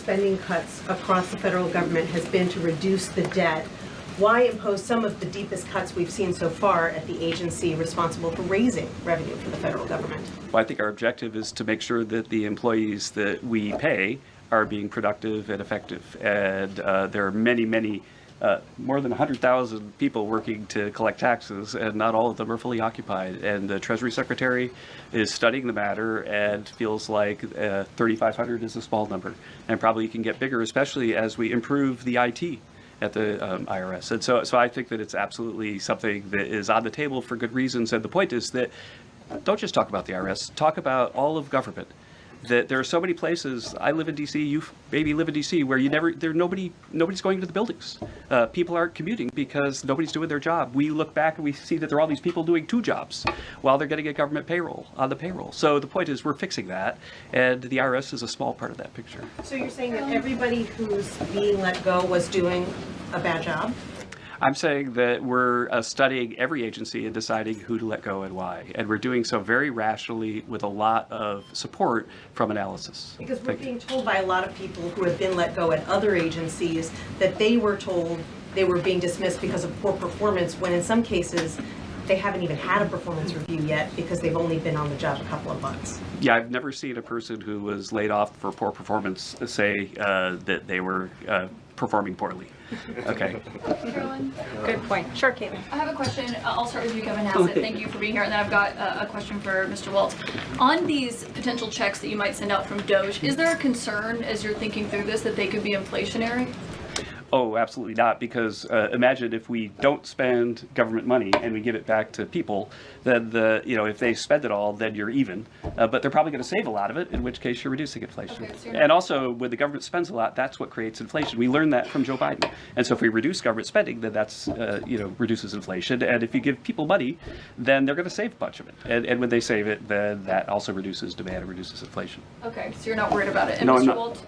spending cuts across the federal government has been to reduce the debt, why impose some of the deepest cuts we've seen so far at the agency responsible for raising revenue for the federal government? Well, I think our objective is to make sure that the employees that we pay are being productive and effective. And there are many, more than 100,000 people working to collect taxes, and not all of them are fully occupied. And the Treasury Secretary is studying the matter and feels like 3,500 is a small number, and probably can get bigger, especially as we improve the IT at the IRS. And so I think that it's absolutely something that is on the table for good reasons. And the point is that don't just talk about the IRS, talk about all of government. That there are so many places. I live in DC. You maybe live in DC, where nobody's going to the buildings. People aren't commuting because nobody's doing their job. We look back and we see that there are all these people doing 2 jobs while they're getting a government payroll on the payroll. So the point is, we're fixing that, and the IRS is a small part of that picture. So you're saying that everybody who's being let go was doing a bad job? I'm saying that we're studying every agency and deciding who to let go and why. And we're doing so very rationally with a lot of support from analysis. Because we're being told by a lot of people who have been let go at other agencies that they were told they were being dismissed because of poor performance, when in some cases they haven't even had a performance review yet because they've only been on the job a couple of months. Yeah, I've never seen a person who was laid off for poor performance say that they were performing poorly. Okay. Carolyn? Good point. Sure, Caitlin. I have a question. I'll start with you, Kevin Hassett. Thank you for being here. And then I've got a question for Mr. Waltz. On these potential checks that you might send out from DOJ, is there a concern as you're thinking through this that they could be inflationary? Oh, absolutely not, because imagine if we don't spend government money and we give it back to people, then if they spend it all, then you're even. But they're probably going to save a lot of it, in which case you're reducing inflation. Okay, so and also, when the government spends a lot, that's what creates inflation. We learned that from Joe Biden. And so if we reduce government spending, then that's reduces inflation. And if you give people money, then they're going to save a bunch of it. And when they save it, then that also reduces demand and reduces inflation. Okay, so you're not worried about it. And No, Mr. I'm not. Waltz?